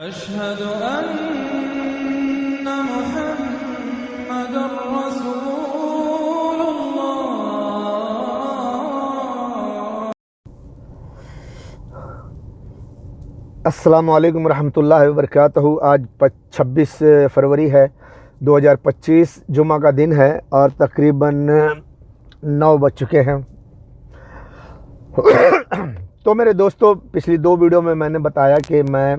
अशहदु अन्ना मुहम्मदुर रसूलुल्लाह। अस्सलामु अलैकुम रहमतुल्लाहि व बरकातहू। आज 26 फरवरी है 2025, जुमा का दिन है और तकरीबन 9 बज चुके हैं। तो मेरे दोस्तों, पिछली 2 वीडियो में मैंने बताया कि मैं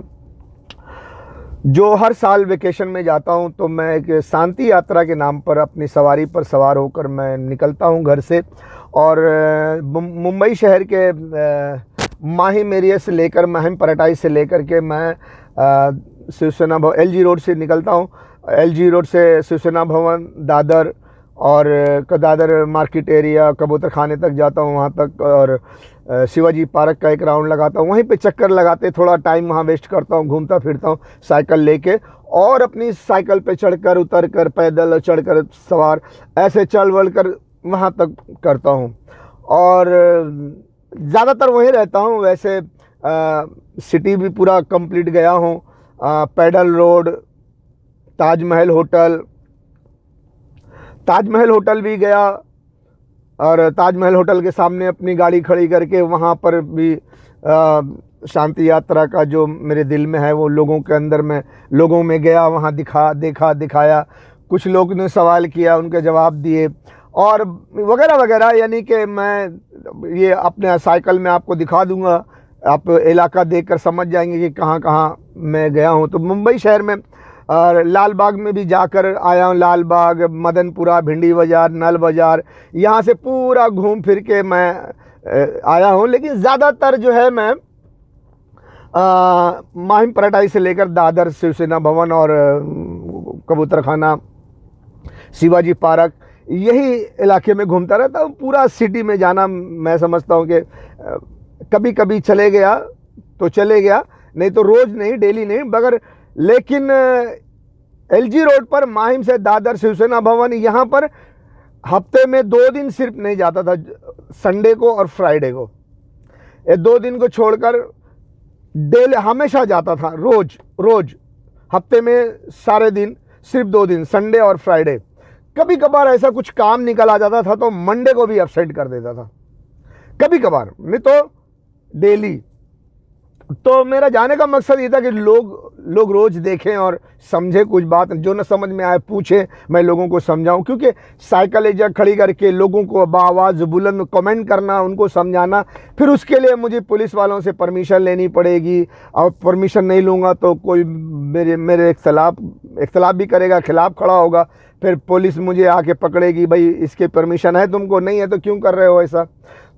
जो हर साल वेकेशन में जाता हूं, तो मैं एक शांति यात्रा के नाम पर अपनी सवारी पर सवार होकर मैं निकलता हूं घर से, और मुंबई शहर के माहिम एरिया से लेकर, माहिम पराटाई से लेकर के मैं शिवसेना भवन LG रोड से निकलता हूं। LG रोड से शिवसेना भवन, दादर और दादर मार्केट एरिया, कबूतर खाने तक जाता हूं, वहां तक, और शिवाजी पार्क का एक राउंड लगाता हूं। वहीं पे चक्कर लगाते थोड़ा टाइम वहां वेस्ट करता हूं, घूमता फिरता हूं साइकिल लेके, और अपनी साइकिल पे चढ़कर, उतरकर, पैदल चढ़कर, सवार, ऐसे चल वल कर वहाँ तक करता हूं। और ज़्यादातर वहीं रहता हूं। वैसे सिटी भी पूरा कंप्लीट गया हूं। पैडल रोड, ताजमहल होटल भी गया, और ताजमहल होटल के सामने अपनी गाड़ी खड़ी करके वहाँ पर भी शांति यात्रा का जो मेरे दिल में है वो लोगों में गया, वहाँ दिखाया। कुछ लोग ने सवाल किया, उनके जवाब दिए, और वगैरह वगैरह। यानी कि मैं ये अपने साइकिल में आपको दिखा दूंगा, आप इलाका देखकर समझ जाएंगे कि कहाँ कहाँ मैं गया हूँ। तो मुंबई शहर में और लाल बाग में भी जाकर आया हूँ। लाल बाग, मदनपुरा, भिंडी बाज़ार, नल बाज़ार, यहाँ से पूरा घूम फिर के मैं आया हूँ। लेकिन ज़्यादातर जो है मैं माहिम पराटाई से लेकर दादर, शिवसेना भवन और कबूतर खाना, शिवाजी पार्क, यही इलाके में घूमता रहता हूँ। पूरा सिटी में जाना मैं समझता हूँ कि कभी कभी चले गया तो चले गया, नहीं तो रोज़ नहीं, डेली नहीं, मगर लेकिन LG रोड पर माहिम से दादर, शिवसेना भवन, यहाँ पर हफ्ते में 2 दिन सिर्फ नहीं जाता था, संडे को और फ्राइडे को। ये 2 दिन को छोड़कर डेली हमेशा जाता था, रोज हफ्ते में सारे दिन, सिर्फ 2 दिन, संडे और फ्राइडे। कभी कभार ऐसा कुछ काम निकल आ जाता था तो मंडे को भी एब्सेंट कर देता था, कभी कभार, नहीं तो डेली। तो मेरा जाने का मकसद ये था कि लोग रोज़ देखें और समझें, कुछ बात जो न समझ में आए पूछें, मैं लोगों को समझाऊं। क्योंकि साइकिल एक जगह खड़ी करके लोगों को बाआवाज़ बुलंद कमेंट करना, उनको समझाना, फिर उसके लिए मुझे पुलिस वालों से परमिशन लेनी पड़ेगी, और परमिशन नहीं लूँगा तो कोई मेरे इख्तलाफ भी करेगा, खिलाफ खड़ा होगा, फिर पुलिस मुझे आके पकड़ेगी, भाई इसके परमिशन है तुमको, नहीं है तो क्यों कर रहे हो ऐसा।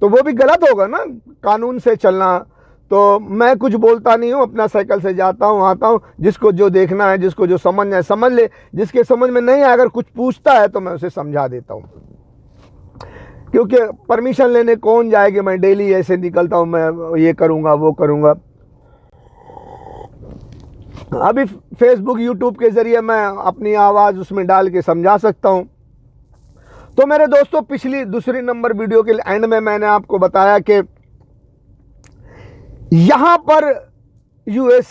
तो वो भी गलत होगा ना, कानून से चलना। तो मैं कुछ बोलता नहीं हूँ, अपना साइकिल से जाता हूँ, आता हूँ, जिसको जो देखना है, जिसको जो समझना है समझ ले, जिसके समझ में नहीं आए अगर कुछ पूछता है तो मैं उसे समझा देता हूँ। क्योंकि परमिशन लेने कौन जाएगी, मैं डेली ऐसे निकलता हूँ, मैं ये करूँगा वो करूँगा। अभी फेसबुक, यूट्यूब के ज़रिए मैं अपनी आवाज़ उसमें डाल के समझा सकता हूँ। तो मेरे दोस्तों, पिछली दूसरी नंबर वीडियो के एंड में मैंने आपको बताया कि यहाँ पर US,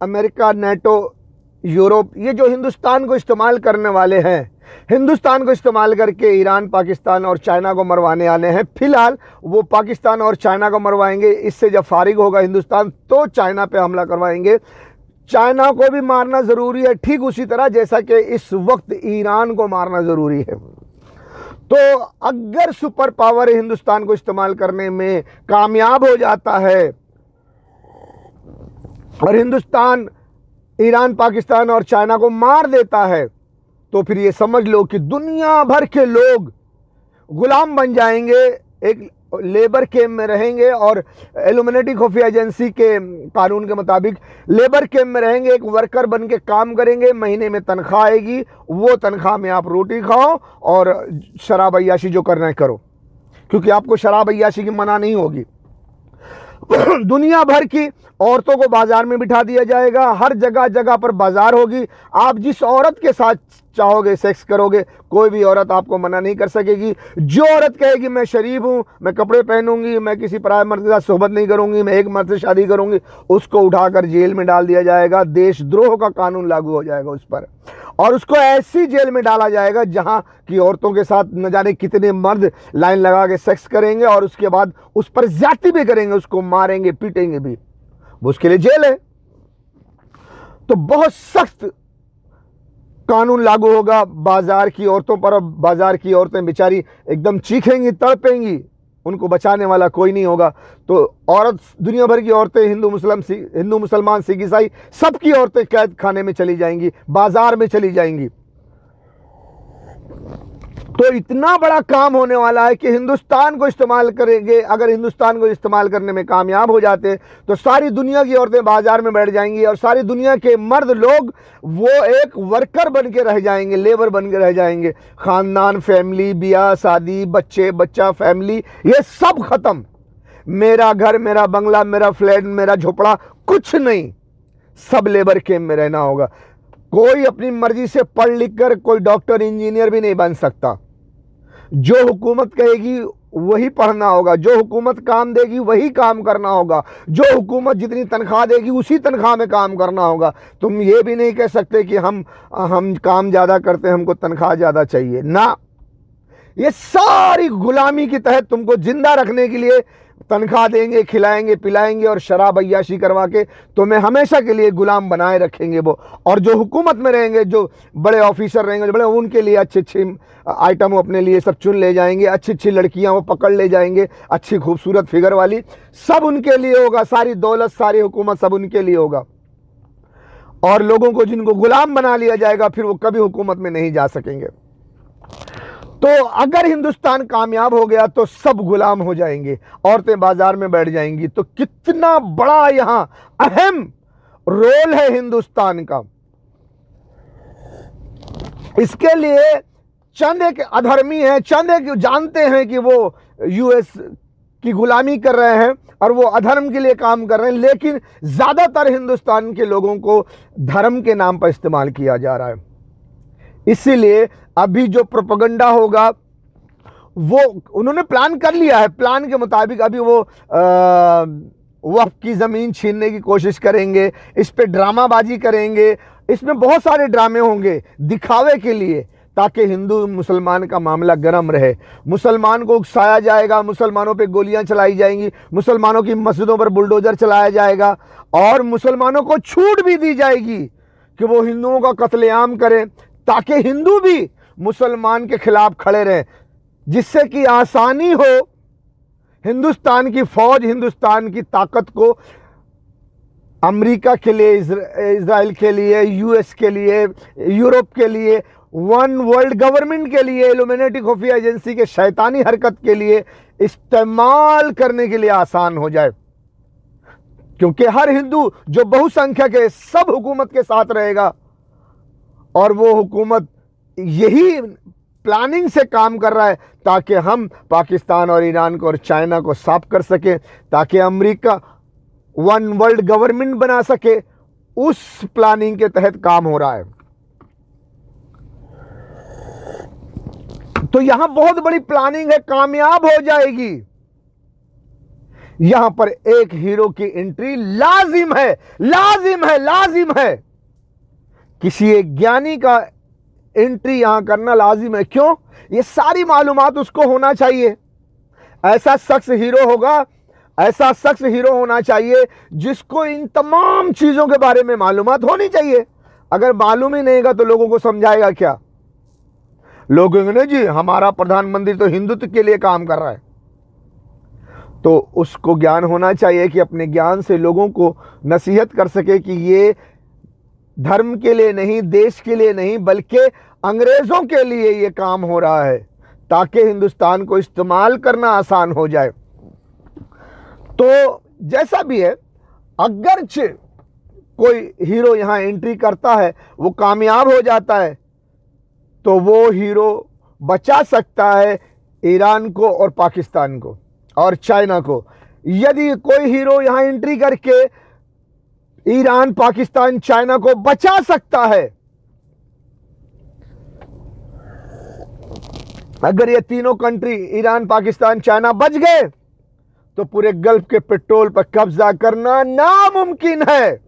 अमेरिका, नेटो, यूरोप, ये जो हिंदुस्तान को इस्तेमाल करने वाले हैं, हिंदुस्तान को इस्तेमाल करके ईरान, पाकिस्तान और चाइना को मरवाने वाले हैं। फिलहाल वो पाकिस्तान और चाइना को मरवाएंगे, इससे जब फारिग होगा हिंदुस्तान तो चाइना पे हमला करवाएंगे। चाइना को भी मारना ज़रूरी है, ठीक उसी तरह जैसा कि इस वक्त ईरान को मारना ज़रूरी है। तो अगर सुपर पावर हिंदुस्तान को इस्तेमाल करने में कामयाब हो जाता है और हिंदुस्तान ईरान, पाकिस्तान और चाइना को मार देता है, तो फिर ये समझ लो कि दुनिया भर के लोग गुलाम बन जाएंगे, एक लेबर कैंप में रहेंगे, और इल्यूमिनेटी खुफिया एजेंसी के कानून के मुताबिक लेबर कैंप में रहेंगे, एक वर्कर बन के काम करेंगे, महीने में तनख्वाह आएगी, वो तनख्वाह में आप रोटी खाओ और शराब अय्याशी जो करना है करो, क्योंकि आपको शराब अय्याशी की मना नहीं होगी। दुनिया भर की औरतों को बाजार में बिठा दिया जाएगा, हर जगह जगह पर बाजार होगी। आप जिस औरत के साथ चाहोगे सेक्स करोगे, कोई भी औरत आपको मना नहीं कर सकेगी। जो औरत कहेगी मैं शरीफ हूं, मैं कपड़े पहनूंगी, मैं किसी पराये मर्द के साथ सोहबत नहीं करूंगी, मैं एक मर्द से शादी करूंगी, उसको उठाकर जेल में डाल दिया जाएगा। देशद्रोह का कानून लागू हो जाएगा उस पर, और उसको ऐसी जेल में डाला जाएगा जहां की औरतों के साथ न जाने कितने मर्द लाइन लगा के सेक्स करेंगे, और उसके बाद उस पर ज्यादती भी करेंगे, उसको मारेंगे पीटेंगे भी, उसके लिए जेल है। तो बहुत सख्त कानून लागू होगा बाजार की औरतों पर, और बाजार की औरतें बेचारी एकदम चीखेंगी, तड़पेंगी, उनको बचाने वाला कोई नहीं होगा। तो औरत, दुनिया भर की औरतें, हिंदू मुसलमान सिख ईसाई, सबकी औरतें कैद खाने में चली जाएंगी, बाजार में चली जाएंगी। तो इतना बड़ा काम होने वाला है कि हिंदुस्तान को इस्तेमाल करेंगे। अगर हिंदुस्तान को इस्तेमाल करने में कामयाब हो जाते तो सारी दुनिया की औरतें बाजार में बैठ जाएंगी, और सारी दुनिया के मर्द लोग वो एक वर्कर बन के रह जाएंगे, लेबर बन के रह जाएंगे। खानदान, फैमिली, ब्याह शादी, बच्चे बच्चा, फैमिली, ये सब खत्म। मेरा घर, मेरा बंगला, मेरा फ्लैट, मेरा झोपड़ा, कुछ नहीं, सब लेबर कैंप में रहना होगा। कोई अपनी मर्जी से पढ़ लिख कर कोई डॉक्टर इंजीनियर भी नहीं बन सकता। जो हुकूमत कहेगी वही पढ़ना होगा, जो हुकूमत काम देगी वही काम करना होगा, जो हुकूमत जितनी तनख्वाह देगी उसी तनख्वाह में काम करना होगा। तुम ये भी नहीं कह सकते कि हम काम ज़्यादा करते हैं, हमको तनख्वाह ज़्यादा चाहिए ना। ये सारी गुलामी के तहत तुमको जिंदा रखने के लिए तनख्वाह देंगे, खिलाएंगे, पिलाएंगे, और शराब अय्याशी करवा के तुम्हें हमेशा के लिए गुलाम बनाए रखेंगे वो। और जो हुकूमत में रहेंगे, जो बड़े ऑफिसर रहेंगे, जो बड़े, उनके लिए अच्छे अच्छे आइटम अपने लिए सब चुन ले जाएंगे, अच्छी अच्छी लड़कियां वो पकड़ ले जाएंगे, अच्छी खूबसूरत फिगर वाली, सब उनके लिए होगा। सारी दौलत, सारी हुकूमत सब उनके लिए होगा। और लोगों को जिनको गुलाम बना लिया जाएगा, फिर वो कभी हुकूमत में नहीं जा सकेंगे। तो अगर हिंदुस्तान कामयाब हो गया तो सब गुलाम हो जाएंगे, औरतें बाजार में बैठ जाएंगी। तो कितना बड़ा यहां अहम रोल है हिंदुस्तान का। इसके लिए चंद एक अधर्मी हैं, चंद एक जानते हैं कि वो यूएस की गुलामी कर रहे हैं और वो अधर्म के लिए काम कर रहे हैं, लेकिन ज्यादातर हिंदुस्तान के लोगों को धर्म के नाम पर इस्तेमाल किया जा रहा है। इसीलिए अभी जो प्रोपेगेंडा होगा वो उन्होंने प्लान कर लिया है। प्लान के मुताबिक अभी वो वक्फ की ज़मीन छीनने की कोशिश करेंगे, इस पे ड्रामाबाजी करेंगे। इसमें बहुत सारे ड्रामे होंगे दिखावे के लिए, ताकि हिंदू मुसलमान का मामला गर्म रहे। मुसलमान को उकसाया जाएगा, मुसलमानों पे गोलियां चलाई जाएंगी, मुसलमानों की मस्जिदों पर बुलडोजर चलाया जाएगा, और मुसलमानों को छूट भी दी जाएगी कि वो हिंदुओं का कत्लेआम करें, ताकि हिंदू भी मुसलमान के खिलाफ खड़े रहें, जिससे कि आसानी हो हिंदुस्तान की फौज, हिंदुस्तान की ताकत को अमेरिका के लिए, इजराइल के लिए, यूएस के लिए, यूरोप के लिए, वन वर्ल्ड गवर्नमेंट के लिए, इल्यूमिनेटी खुफिया एजेंसी के शैतानी हरकत के लिए इस्तेमाल करने के लिए आसान हो जाए। क्योंकि हर हिंदू जो बहुसंख्यक है सब हुकूमत के साथ रहेगा, और वो हुकूमत यही प्लानिंग से काम कर रहा है ताकि हम पाकिस्तान और ईरान को और चाइना को साफ कर सके, ताकि अमेरिका वन वर्ल्ड गवर्नमेंट बना सके। उस प्लानिंग के तहत काम हो रहा है। तो यहां बहुत बड़ी प्लानिंग है, कामयाब हो जाएगी। यहां पर एक हीरो की एंट्री लाजिम है, लाजिम है, लाजिम है। किसी एक ज्ञानी का एंट्री यहां करना लाजिम है। क्यों? ये सारी मालूमात उसको होना चाहिए। ऐसा शख्स हीरो होगा, ऐसा शख्स हीरो होना चाहिए जिसको इन तमाम चीजों के बारे में मालूमात होनी चाहिए। अगर मालूम ही नहीं होगा तो लोगों को समझाएगा क्या? लोग कहेंगे जी हमारा प्रधानमंत्री तो हिंदुत्व के लिए काम कर रहा है। तो उसको ज्ञान होना चाहिए कि अपने ज्ञान से लोगों को नसीहत कर सके कि ये धर्म के लिए नहीं, देश के लिए नहीं, बल्कि अंग्रेजों के लिए ये काम हो रहा है, ताकि हिंदुस्तान को इस्तेमाल करना आसान हो जाए। तो जैसा भी है, अगरचे कोई हीरो यहां एंट्री करता है, वो कामयाब हो जाता है, तो वो हीरो बचा सकता है ईरान को और पाकिस्तान को और चाइना को। यदि कोई हीरो यहां एंट्री करके ईरान, पाकिस्तान, चाइना को बचा सकता है, अगर ये तीनों कंट्री ईरान, पाकिस्तान, चाइना बच गए तो पूरे गल्फ के पेट्रोल पर कब्जा करना नामुमकिन है।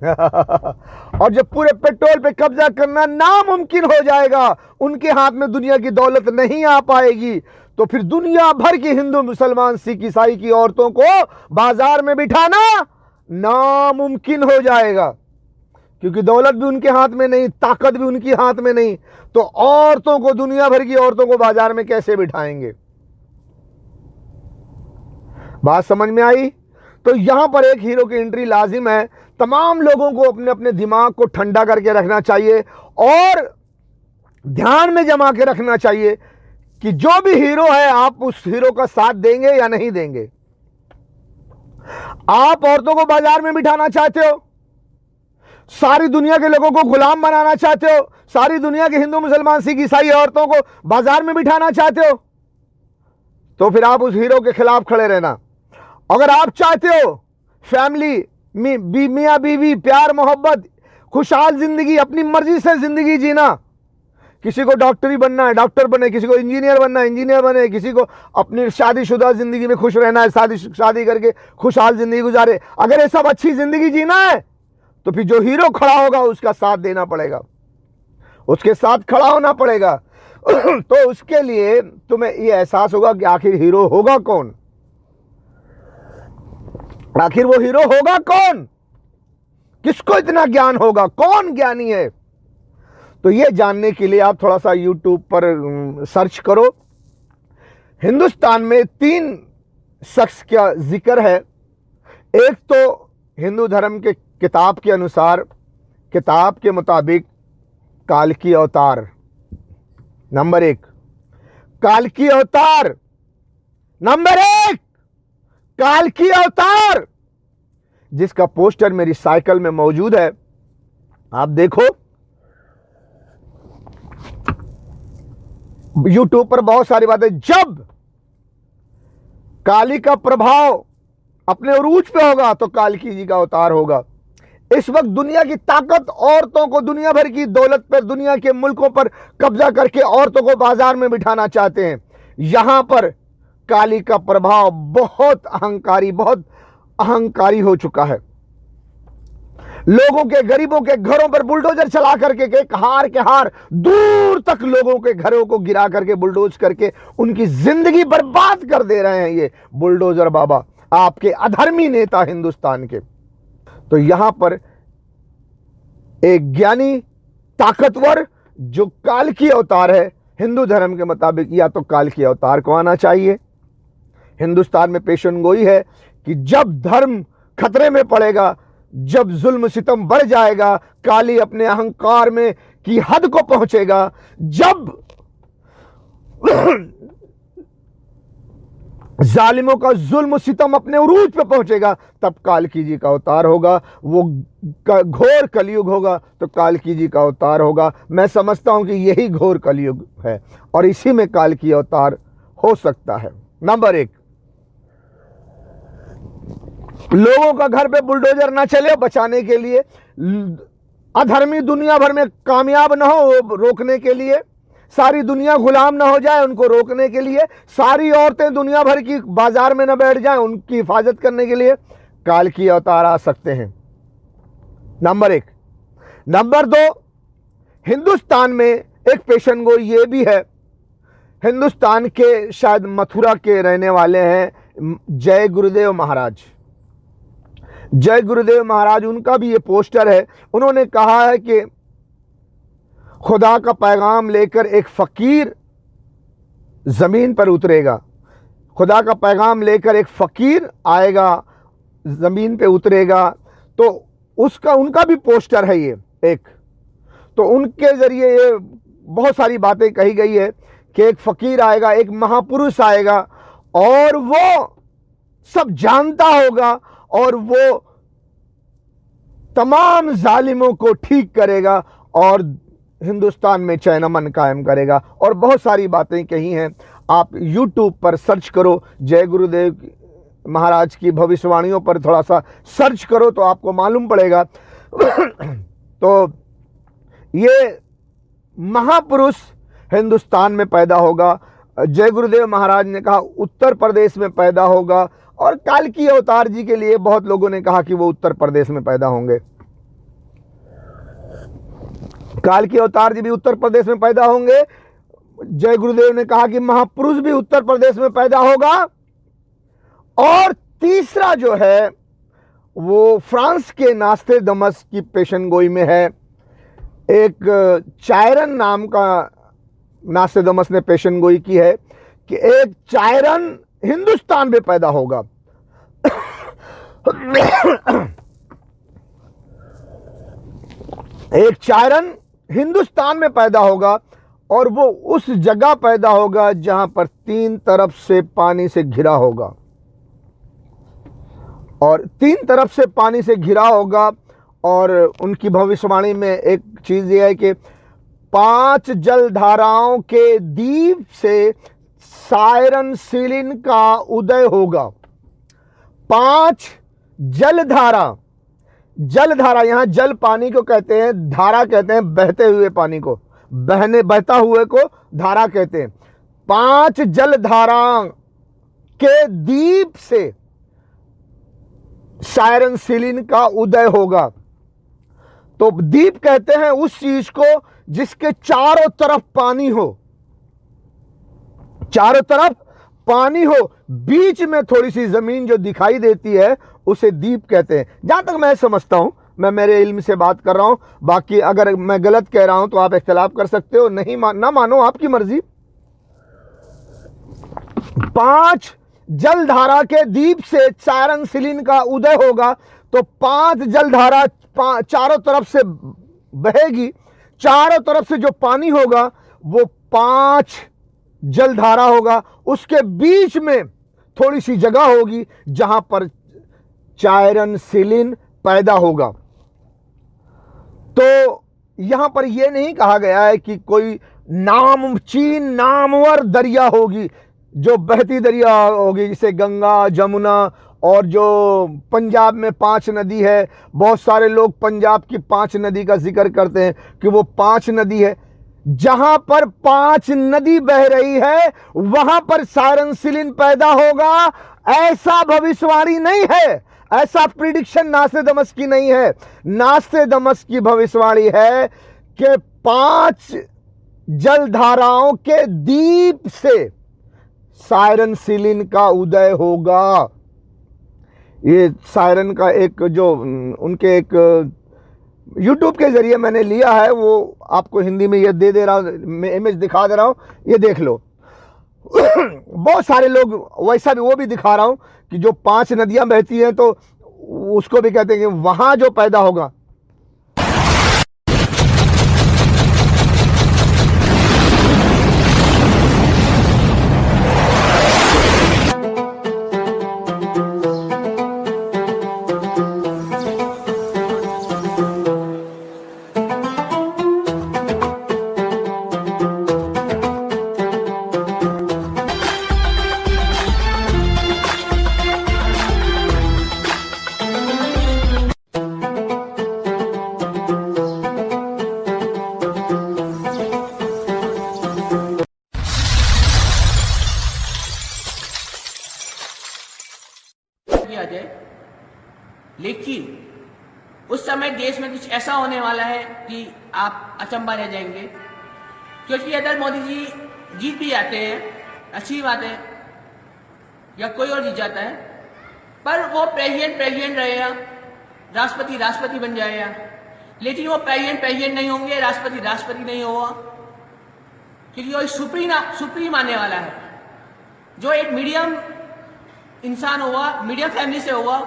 और जब पूरे पेट्रोल पे कब्जा करना नामुमकिन हो जाएगा, उनके हाथ में दुनिया की दौलत नहीं आ पाएगी, तो फिर दुनिया भर की हिंदू, मुसलमान, सिख, ईसाई की औरतों को बाजार में बिठाना नामुमकिन हो जाएगा, क्योंकि दौलत भी उनके हाथ में नहीं, ताकत भी उनके हाथ में नहीं, तो औरतों को, दुनिया भर की औरतों को बाजार में कैसे बिठाएंगे? बात समझ में आई? तो यहां पर एक हीरो की एंट्री लाजिम है। तमाम लोगों को अपने अपने दिमाग को ठंडा करके रखना चाहिए और ध्यान में जमा के रखना चाहिए कि जो भी हीरो है, आप उस हीरो का साथ देंगे या नहीं देंगे। आप औरतों को बाजार में बिठाना चाहते हो, सारी दुनिया के लोगों को गुलाम बनाना चाहते हो, सारी दुनिया के हिंदू, मुसलमान, सिख, ईसाई औरतों को बाजार में बिठाना चाहते हो, तो फिर आप उस हीरो के खिलाफ खड़े रहना। अगर आप चाहते हो फैमिली, मियां बीवी, प्यार मोहब्बत, खुशहाल जिंदगी, अपनी मर्जी से जिंदगी जीना, किसी को डॉक्टरी बनना है डॉक्टर बने, किसी को इंजीनियर बनना है इंजीनियर बने, किसी को अपनी शादीशुदा जिंदगी में खुश रहना है, शादी करके खुशहाल जिंदगी गुजारे, अगर ये सब अच्छी जिंदगी जीना है तो फिर जो हीरो खड़ा होगा उसका साथ देना पड़ेगा, उसके साथ खड़ा होना पड़ेगा। तो उसके लिए तुम्हें ये एहसास होगा कि आखिर हीरो होगा कौन, आखिर वो हीरो होगा कौन, किसको इतना ज्ञान होगा, कौन ज्ञानी है। तो ये जानने के लिए आप थोड़ा सा YouTube पर सर्च करो। हिंदुस्तान में 3 शख्स का जिक्र है। एक तो हिंदू धर्म के किताब के अनुसार, किताब के मुताबिक काल्की अवतार, नंबर 1 काल्की अवतार, नंबर 1 काल्की अवतार, जिसका पोस्टर मेरी साइकिल में मौजूद है, आप देखो। YouTube पर बहुत सारी बातें, जब काली का प्रभाव अपने उरूज पे होगा तो काल्की जी का अवतार होगा। इस वक्त दुनिया की ताकत औरतों को, दुनिया भर की दौलत पर, दुनिया के मुल्कों पर कब्जा करके औरतों को बाजार में बिठाना चाहते हैं। यहां पर काली का प्रभाव बहुत अहंकारी हो चुका है। लोगों के, गरीबों के घरों पर बुलडोजर चला करके, एक हार के हार दूर तक लोगों के घरों को गिरा करके, बुलडोज करके उनकी जिंदगी बर्बाद कर दे रहे हैं ये बुलडोजर बाबा, आपके अधर्मी नेता हिंदुस्तान के। तो यहां पर एक ज्ञानी, ताकतवर, जो काल्की अवतार है, हिंदू धर्म के मुताबिक या तो काल्की अवतार को आना चाहिए। हिंदुस्तान में पेशन गोई है कि जब धर्म खतरे में पड़ेगा, जब जुल्म सितम बढ़ जाएगा, काली अपने अहंकार में की हद को पहुंचेगा, जब जालिमों का जुल्म सितम अपने उरूज पे पहुंचेगा, तब काल्की जी का अवतार होगा। वो घोर कलयुग होगा तो काल्की जी का अवतार होगा। मैं समझता हूं कि यही घोर कलयुग है और इसी में काल्की अवतार हो सकता है। नंबर 1, लोगों का घर पे बुलडोजर ना चले बचाने के लिए, अधर्मी दुनिया भर में कामयाब ना हो रोकने के लिए, सारी दुनिया गुलाम ना हो जाए उनको रोकने के लिए, सारी औरतें दुनिया भर की बाजार में ना बैठ जाएं उनकी हिफाजत करने के लिए काल्की अवतार आ सकते हैं। नंबर 1। नंबर 2, हिंदुस्तान में एक पेशन गोई ये भी है, हिंदुस्तान के शायद मथुरा के रहने वाले हैं जय गुरुदेव महाराज। जय गुरुदेव महाराज, उनका भी ये पोस्टर है। उन्होंने कहा है कि खुदा का पैगाम लेकर एक फकीर जमीन पर उतरेगा, खुदा का पैगाम लेकर एक फकीर आएगा, जमीन पे उतरेगा। तो उनका भी पोस्टर है ये एक। तो उनके जरिए ये बहुत सारी बातें कही गई है कि एक फकीर आएगा, एक महापुरुष आएगा और वो सब जानता होगा और वो तमाम जालिमों को ठीक करेगा और हिंदुस्तान में चैन अमन कायम करेगा। और बहुत सारी बातें कही हैं। आप YouTube पर सर्च करो जय गुरुदेव महाराज की भविष्यवाणियों पर थोड़ा सा सर्च करो तो आपको मालूम पड़ेगा। तो ये महापुरुष हिंदुस्तान में पैदा होगा। जय गुरुदेव महाराज ने कहा उत्तर प्रदेश में पैदा होगा, और काल्की अवतार जी के लिए बहुत लोगों ने कहा कि वो उत्तर प्रदेश में पैदा होंगे। काल्की अवतार जी भी उत्तर प्रदेश में पैदा होंगे। जय गुरुदेव ने कहा कि महापुरुष भी उत्तर प्रदेश में पैदा होगा। और तीसरा जो है वो फ्रांस के नास्टेडमस की पेशनगोई में है। एक चायरन नाम का नास्टेडमस ने पेशनगोई की है कि एक चायरन हिंदुस्तान में पैदा होगा। एक चायरन हिंदुस्तान में पैदा होगा, और वो उस जगह पैदा होगा जहां पर 3 तरफ से पानी से घिरा होगा। और 3 तरफ से पानी से घिरा होगा। और उनकी भविष्यवाणी में एक चीज ये है कि 5 जलधाराओं के द्वीप से सायरन सिलिन का उदय होगा। 5 जलधारा, जलधारा यहां जल पानी को कहते हैं, धारा कहते हैं बहते हुए पानी को, बहता हुए को धारा कहते हैं। 5 जलधारा के द्वीप से सायरन सिलिन का उदय होगा। तो द्वीप कहते हैं उस चीज को जिसके चारों तरफ पानी हो, चारों तरफ पानी हो, बीच में थोड़ी सी जमीन जो दिखाई देती है उसे द्वीप कहते हैं। जहां तक मैं समझता हूं, मैं मेरे इल्म से बात कर रहा हूं, बाकी अगर मैं गलत कह रहा हूं तो आप इख्तिलाफ कर सकते हो, नहीं ना मानो आपकी मर्जी। 5 जलधारा के द्वीप से सायरन सिलिन का उदय होगा। तो 5 जलधारा चारों तरफ से बहेगी, चारों तरफ से जो पानी होगा वो 5 जलधारा होगा, उसके बीच में थोड़ी सी जगह होगी जहां पर चायरन सिलिन पैदा होगा। तो यहां पर यह नहीं कहा गया है कि कोई नामचीन नामवर दरिया होगी जो बहती दरिया होगी, जैसे गंगा, जमुना, और जो पंजाब में 5 नदी है। बहुत सारे लोग पंजाब की 5 नदी का जिक्र करते हैं कि वो 5 नदी है। जहां पर 5 नदी बह रही है वहां पर सायरन सिलिन पैदा होगा, ऐसा भविष्यवाणी नहीं है, ऐसा प्रिडिक्शन नास्टेडमस की नहीं है। नास्टेडमस की भविष्यवाणी है कि 5 जलधाराओं के द्वीप से सायरन सिलिन का उदय होगा। ये सायरन का एक जो उनके एक YouTube के जरिए मैंने लिया है, वो आपको हिंदी में ये दे रहा हूं, मैं इमेज दिखा दे रहा हूं, ये देख लो। बहुत सारे लोग वैसा भी वो भी दिखा रहा हूं कि जो 5 नदियां बहती हैं तो उसको भी कहते हैं कि वहां जो पैदा होगा। किया जाए, लेकिन उस समय देश में कुछ ऐसा होने वाला है कि आप अचंभा रह जाएंगे। क्योंकि अगर मोदी जी जीत भी जाते हैं, अच्छी बात है, या कोई और जीत जाता है, पर वो प्रेसिडेंट रहेगा, राष्ट्रपति बन जाएगा। लेकिन वो प्रेसिडेंट नहीं होंगे, राष्ट्रपति नहीं होगा, क्योंकि वो सुप्रीम आने वाला है, जो एक मीडियम इंसान होगा, मीडियम फैमिली से होगा।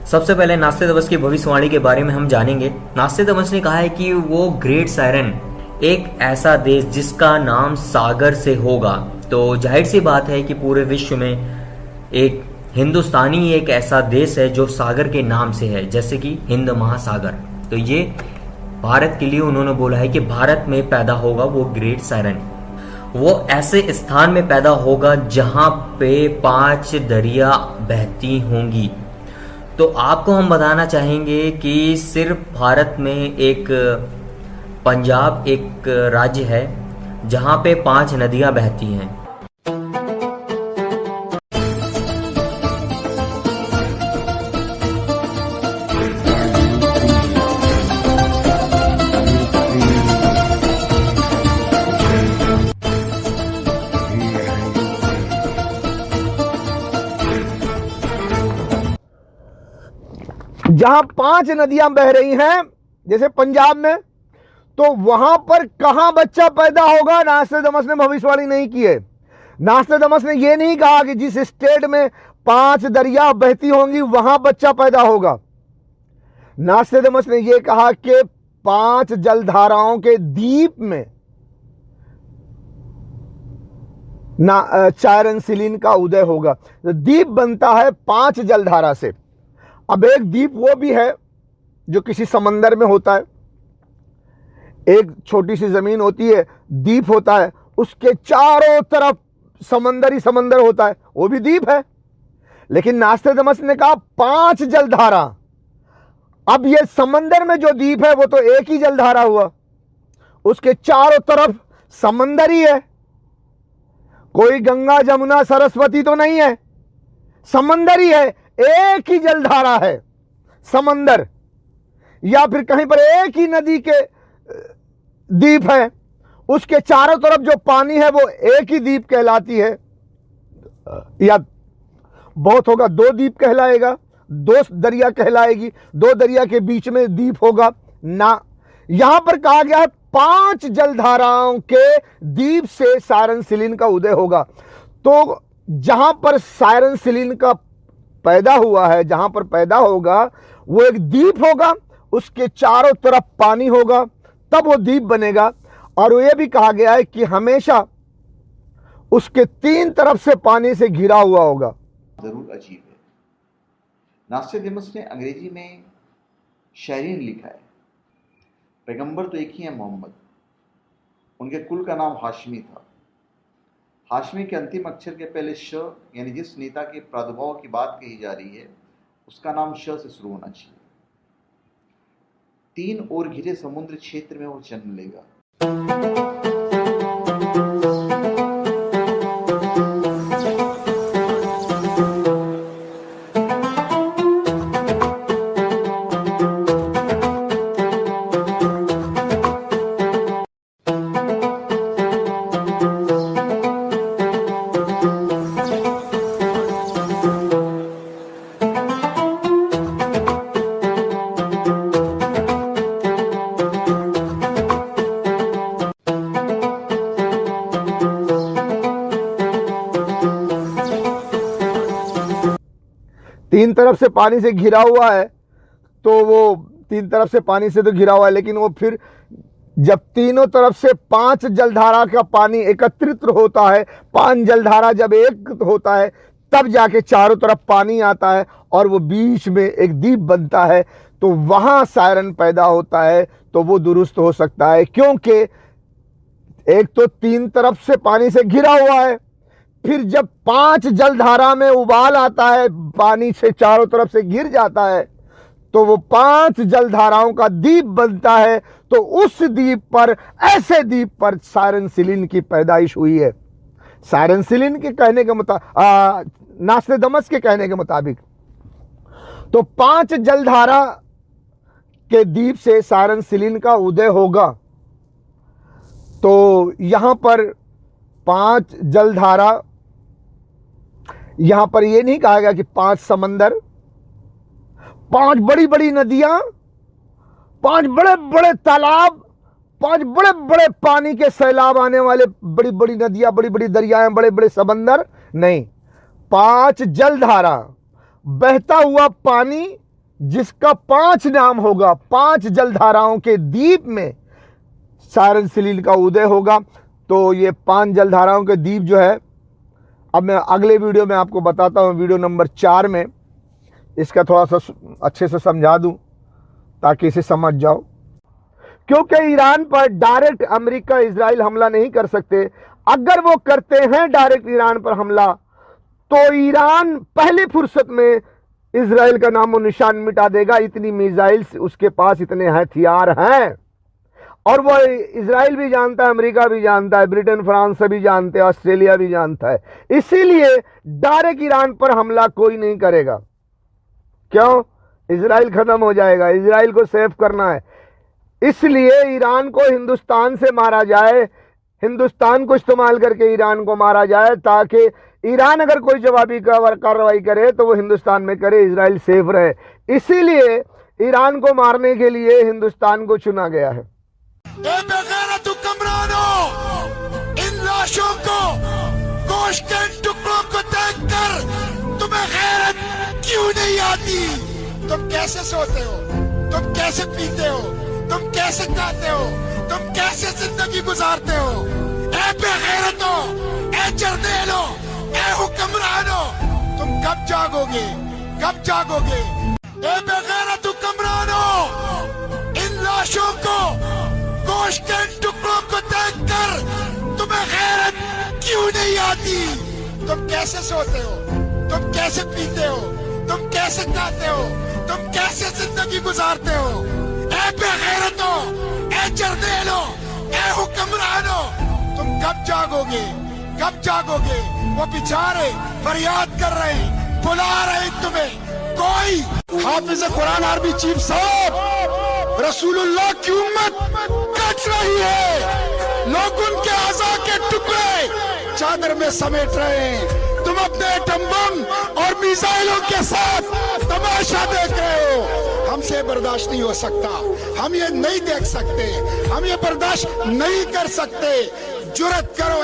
सबसे पहले नास्टेडमस की भविष्यवाणी के बारे में हम जानेंगे। नास्टेडमस ने कहा है कि वो ग्रेट सायरन एक ऐसा देश जिसका नाम सागर से होगा, तो जाहिर सी बात है कि पूरे विश्व में एक हिंदुस्तानी एक ऐसा देश है जो सागर के नाम से है, जैसे कि हिंद महासागर। तो ये भारत के लिए उन्होंने बोला है कि भारत में पैदा होगा वो ग्रेट सायरन, वो ऐसे स्थान में पैदा होगा जहां पे 5 दरिया बहती होंगी। तो आपको हम बताना चाहेंगे कि सिर्फ भारत में एक पंजाब एक राज्य है जहां पे 5 नदियां बहती हैं। जहां 5 नदियां बह रही हैं जैसे पंजाब में, तो वहां पर कहां बच्चा पैदा होगा, नास्ट्रेडमस ने भविष्यवाणी नहीं की है। नास्ट्रेडमस ने यह नहीं कहा कि जिस स्टेट में 5 दरिया बहती होंगी वहां बच्चा पैदा होगा। नास्ट्रेडमस ने यह कहा कि 5 जलधाराओं के द्वीप में सायरन सिलीन का उदय होगा। तो द्वीप बनता है 5 जलधारा से। अब एक द्वीप वो भी है जो किसी समंदर में होता है, एक छोटी सी जमीन होती है, द्वीप होता है, उसके चारों तरफ समंदर ही समंदर होता है, वो भी द्वीप है। लेकिन नास्ट्रेडमस ने कहा 5 जलधारा। अब ये समंदर में जो द्वीप है वो तो एक ही जलधारा हुआ, उसके चारों तरफ समंदर ही है, कोई गंगा जमुना सरस्वती तो नहीं है, समंदर ही है, एक ही जलधारा है समंदर, या फिर कहीं पर एक ही नदी के द्वीप है, उसके चारों तरफ जो पानी है वो एक ही द्वीप कहलाती है, या बहुत होगा 2 द्वीप कहलाएगा, 2 दरिया कहलाएगी, 2 दरिया के बीच में द्वीप होगा ना। यहां पर कहा गया है 5 जलधाराओं के द्वीप से सायरन सिलीन का उदय होगा। तो जहां पर सायरन सिलीन का पैदा हुआ है, जहां पर पैदा होगा वो एक द्वीप होगा, उसके चारों तरफ पानी होगा, तब वो द्वीप बनेगा। और ये भी कहा गया है कि हमेशा उसके 3 तरफ से पानी से घिरा हुआ होगा। जरूर अजीब है। नास्ट्रेडमस ने अंग्रेजी में शहरीन लिखा है। पैगंबर तो एक ही है, मोहम्मद। उनके कुल का नाम हाशमी था। हाशमी के अंतिम अक्षर के पहले श, यानी जिस नेता के प्रादुर्भाव की बात कही जा रही है उसका नाम श से शुरू होना चाहिए। 3 ओर घिरे समुद्र क्षेत्र में वो जन्म लेगा। तीन तरफ से पानी से घिरा हुआ है, तो वो 3 तरफ से पानी से तो घिरा हुआ है, लेकिन वो फिर जब तीनों तरफ से 5 जलधारा का पानी एकत्रित होता है, 5 जलधारा जब एक होता है तब जाके चारों तरफ पानी आता है और वो बीच में एक द्वीप बनता है, तो वहां सायरन पैदा होता है। तो वो दुरुस्त हो सकता है, क्योंकि एक तो 3 तरफ से पानी से घिरा हुआ है, फिर जब 5 जलधारा में उबाल आता है, पानी से चारों तरफ से घिर जाता है, तो वो 5 जलधाराओं का द्वीप बनता है। तो उस द्वीप पर, ऐसे द्वीप पर सायरन सिलीन की पैदाइश हुई है। सायरन सिलीन के कहने के मुताबिक, नास्ट्रेडमस के कहने के मुताबिक, तो 5 जलधारा के द्वीप से सायरन सिलीन का उदय होगा। तो यहां पर 5 जलधारा, यहां पर यह नहीं कहा गया कि 5 समंदर, 5 बड़ी बड़ी नदियां, 5 बड़े बड़े तालाब, 5 बड़े बड़े पानी के सैलाब आने वाले बड़ी बड़ी नदियां, बड़ी बड़ी दरियाएं, बड़े बड़े समंदर नहीं। 5 जलधारा, बहता हुआ पानी जिसका 5 नाम होगा, 5 जलधाराओं के द्वीप में सायरन सलील का उदय होगा। तो ये 5 जलधाराओं के द्वीप जो है, अब मैं अगले वीडियो में आपको बताता हूँ, वीडियो नंबर 4 में इसका थोड़ा सा अच्छे से समझा दूँ ताकि इसे समझ जाओ। क्योंकि ईरान पर डायरेक्ट अमेरिका इजराइल हमला नहीं कर सकते। अगर वो करते हैं डायरेक्ट ईरान पर हमला, तो ईरान पहली फुर्सत में इजराइल का नामो निशान मिटा देगा। इतनी मिसाइल्स उसके पास, इतने हथियार हैं, और वो इजराइल भी जानता है, अमेरिका भी जानता है, ब्रिटेन फ्रांस सभी जानते हैं, ऑस्ट्रेलिया भी जानता है। इसीलिए डायरेक्ट ईरान पर हमला कोई नहीं करेगा। क्यों? इजराइल खत्म हो जाएगा, इजराइल को सेफ करना है। इसलिए ईरान को हिंदुस्तान से मारा जाए, हिंदुस्तान को इस्तेमाल करके ईरान को मारा जाए, ताकि ईरान अगर कोई जवाबी कार्रवाई करे तो वो हिंदुस्तान में करे, इजराइल सेफ रहे। इसीलिए ईरान को मारने के लिए हिंदुस्तान को चुना गया है। बेगैरत हुक्मरानों, इन लाशों को, गोश्त के टुकड़ों को देखकर तुम्हें गैरत क्यों नहीं आती? तुम कैसे सोते हो? तुम कैसे पीते हो? तुम कैसे खाते हो? तुम कैसे जिंदगी गुजारते हो? ए बेगैरतों, ए जर्देलों, ए हुक्मरानों, तुम कब जागोगे? कब जागोगे? ए बेगैरत हुक्मरानों, इन लाशों को, गोश्त के टुकड़ों को देखकर तुम्हें गैरत क्यों नहीं आती? तुम कैसे सोते हो? तुम कैसे पीते हो? तुम कैसे खाते हो? तुम कैसे जिंदगी गुजारते हो? ए बेगैरतों, ए जर्देलों, ए हुक्मरानों, तुम कब जागोगे? कब जागोगे? वो बेचारे फरियाद कर रहे हैं, बुला रहे हैं तुम्हें। कोई हाफिज कुरान आर्मी चीफ साहब, रसूलुल्लाह की उम्मत कट रही है, लोग उनके आज़ा के टुकड़े चादर में समेट रहे हैं। तुम अपने एटम बम और मिसाइलों के साथ तमाशा देख रहे हो। हमसे बर्दाश्त नहीं हो सकता, हम ये नहीं देख सकते, हम ये बर्दाश्त नहीं कर सकते। जुर्रत करो,